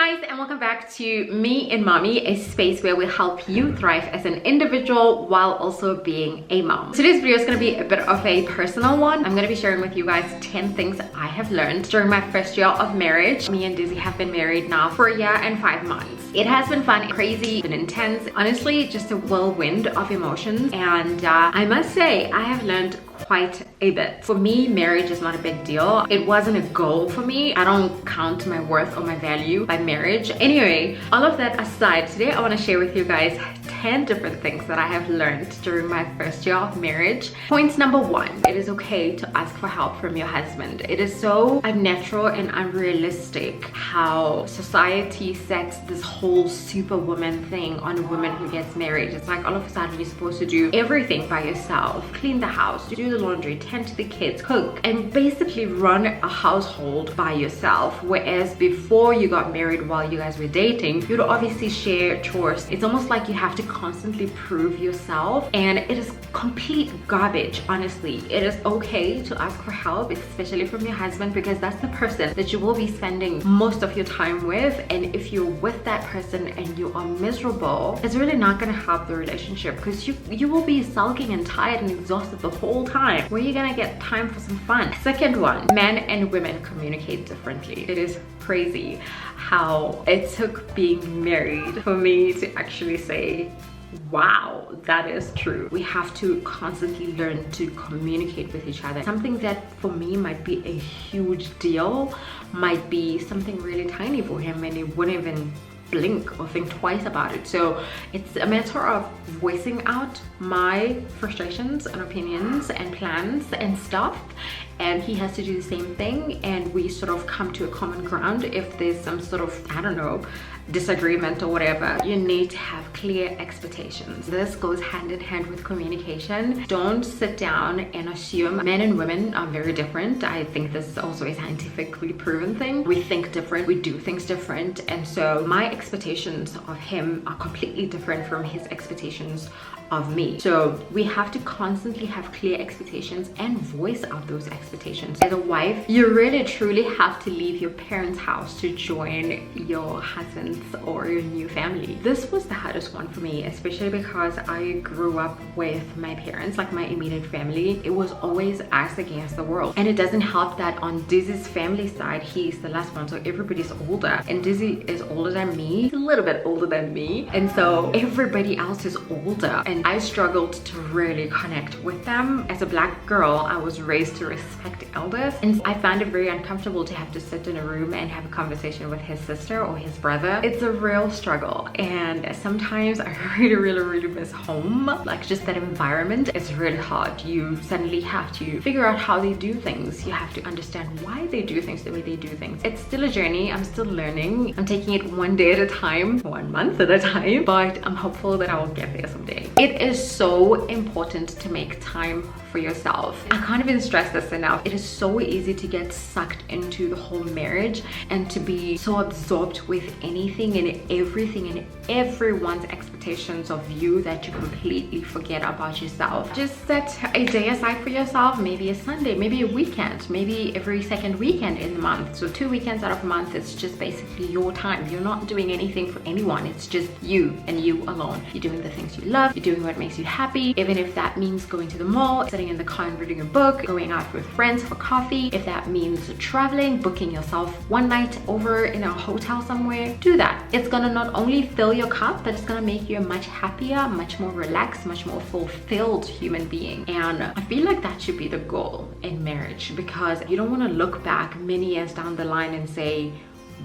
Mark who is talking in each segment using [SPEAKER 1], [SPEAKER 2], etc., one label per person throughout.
[SPEAKER 1] guys, and welcome back to Me and Mommy, a space where we help you thrive as an individual while also being a mom. Today's video is going to be a bit of a personal one. I'm going to be sharing with you guys 10 things I have learned during my first year of marriage. Me and Dizzy have been married now for a year and 5 months. It has been fun, crazy, and intense. Honestly, just a whirlwind of emotions. And I must say, I have learned quite a bit. For me, marriage is not a big deal. It wasn't a goal for me. I don't count my worth or my value by marriage. Anyway, all of that aside, today I want to share with you guys 10 different things that I have learned during my first year of marriage. Point number 1, it is okay to ask for help from your husband. It is so unnatural and unrealistic how society sets this whole superwoman thing on a woman who gets married. It's like all of a sudden you're supposed to do everything by yourself, clean the house, do the laundry, tend to the kids, cook, and basically run a household by yourself. Whereas before you got married, while you guys were dating, you'd obviously share chores. It's almost like you have to constantly prove yourself, and it is complete garbage. Honestly, it is okay to ask for help, especially from your husband, because that's the person that you will be spending most of your time with. And if you're with that person and you are miserable, it's really not going to help the relationship, because you will be sulking and tired and exhausted the whole time. Where are you gonna get time for some fun? Second one, men and women communicate differently. It is crazy how it took being married for me to actually say, wow, that is true. We have to constantly learn to communicate with each other. Something that for me might be a huge deal might be something really tiny for him, and he wouldn't even blink or think twice about it. So it's a matter of voicing out my frustrations and opinions and plans and stuff, and he has to do the same thing, and we sort of come to a common ground. If there's some sort of, I don't know, disagreement or whatever, you need to have clear expectations. This goes hand in hand with communication. Don't sit down and assume. Men and women are very different. I think this is also a scientifically proven thing. We think different, we do things different, and so my expectations of him are completely different from his expectations of me. So we have to constantly have clear expectations and voice out those expectations. As a wife, you really truly have to leave your parents' house to join your husband's or your new family. This was the hardest one for me, especially because I grew up with my parents, like my immediate family. It was always us against the world. And it doesn't help that on Dizzy's family side, he's the last one, so everybody's older. And Dizzy is older than me. He's a little bit older than me. And so everybody else is older. And I struggled to really connect with them. As a black girl, I was raised to respect elders, and I found it very uncomfortable to have to sit in a room and have a conversation with his sister or his brother. It's a real struggle, and sometimes I really miss home. Like, just that environment is really hard. You suddenly have to figure out how they do things. You have to understand why they do things the way they do things. It's still a journey. I'm still learning. I'm taking it one day at a time, 1 month at a time, but I'm hopeful that I will get there someday. It is so important to make time for yourself. I can't even stress this enough. It is so easy to get sucked into the whole marriage and to be so absorbed with anything and everything and everyone's expectations of you that you completely forget about yourself. Just set a day aside for yourself, maybe a Sunday, maybe a weekend, maybe every second weekend in the month. So 2 weekends out of a month, it's just basically your time. You're not doing anything for anyone. It's just you and you alone. You're doing the things you love. You're doing what makes you happy, even if that means going to the mall, sitting in the car and reading a book, going out with friends for coffee. If that means traveling, booking yourself one night over in a hotel somewhere, do that. It's gonna not only fill your cup, but it's gonna make you a much happier, much more relaxed, much more fulfilled human being. And I feel like that should be the goal in marriage, because you don't want to look back many years down the line and say,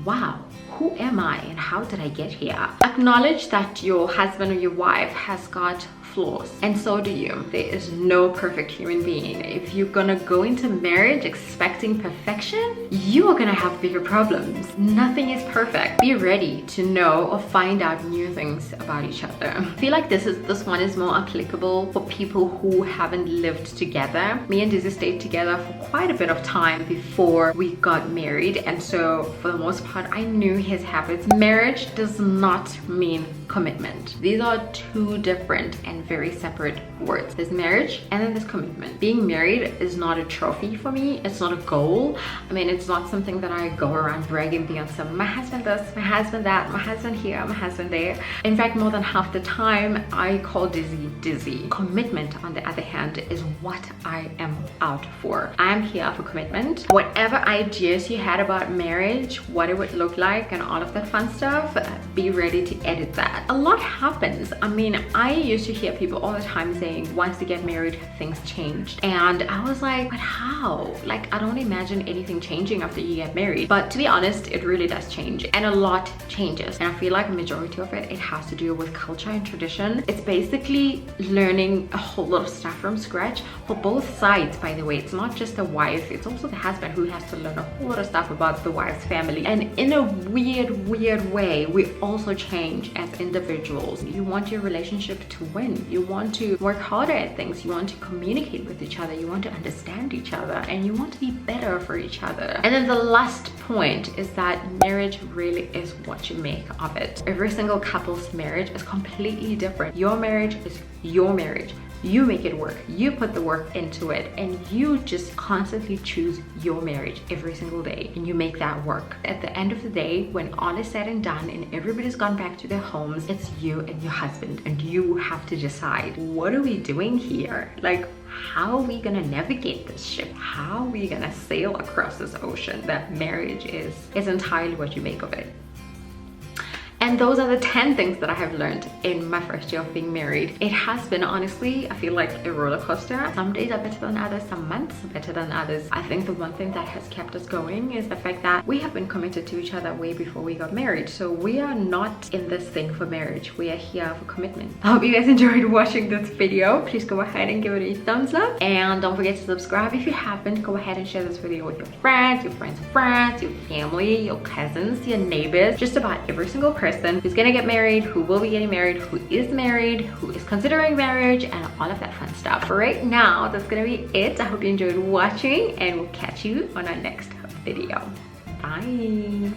[SPEAKER 1] wow, who am I and how did I get here? Acknowledge that your husband or your wife has got flaws, and so do you. There is no perfect human being. If you're gonna go into marriage expecting perfection, you are gonna have bigger problems. Nothing is perfect. Be ready to know or find out new things about each other. I feel like this one is more applicable for people who haven't lived together. Me and Dizzy stayed together for quite a bit of time before we got married, and so for the most part I knew his habits. Marriage does not mean commitment. These are two different and very separate words. There's marriage and then there's commitment. Being married is not a trophy for me. It's not a goal. I mean, it's not something that I go around bragging beyond some, my husband this, my husband that, my husband here, my husband there. In fact, more than half the time I call dizzy. Commitment, on the other hand, is what I am out for. I'm here for commitment. Whatever ideas you had about marriage, what it would look like and all of that fun stuff, be ready to edit that. A lot happens. I mean, I used to hear people all the time saying once they get married, things changed. And I was like, but how? Like, I don't imagine anything changing after you get married. But to be honest, it really does change. And a lot changes. And I feel like the majority of it has to do with culture and tradition. It's basically learning a whole lot of stuff from scratch for both sides, by the way. It's not just the wife, it's also the husband who has to learn a whole lot of stuff about the wife's family. And in a weird way, we also change as individuals. You want your relationship to win. You want to work harder at things. You want to communicate with each other. You want to understand each other, and you want to be better for each other. And then the last point is that marriage really is what you make of it. Every single couple's marriage is completely different. Your marriage is your marriage. You make it work. You put the work into it, and you just constantly choose your marriage every single day, and you make that work. At the end of the day, when all is said and done and everybody's gone back to their homes, it's you and your husband, and you have to decide, what are we doing here? Like, how are we gonna navigate this ship? How are we gonna sail across this ocean? That marriage is entirely what you make of it. And those are the 10 things that I have learned in my first year of being married. It has been, honestly, I feel like a roller coaster. Some days are better than others, some months are better than others. I think the one thing that has kept us going is the fact that we have been committed to each other way before we got married. So we are not in this thing for marriage. We are here for commitment. I hope you guys enjoyed watching this video. Please go ahead and give it a thumbs up. And don't forget to subscribe if you haven't. Go ahead and share this video with your friends, your friends' friends, your family, your cousins, your neighbors, just about every single person who's gonna get married, who will be getting married, who is considering marriage, and all of that fun stuff. For right now, that's gonna be it. I hope you enjoyed watching, and we'll catch you on our next video. Bye.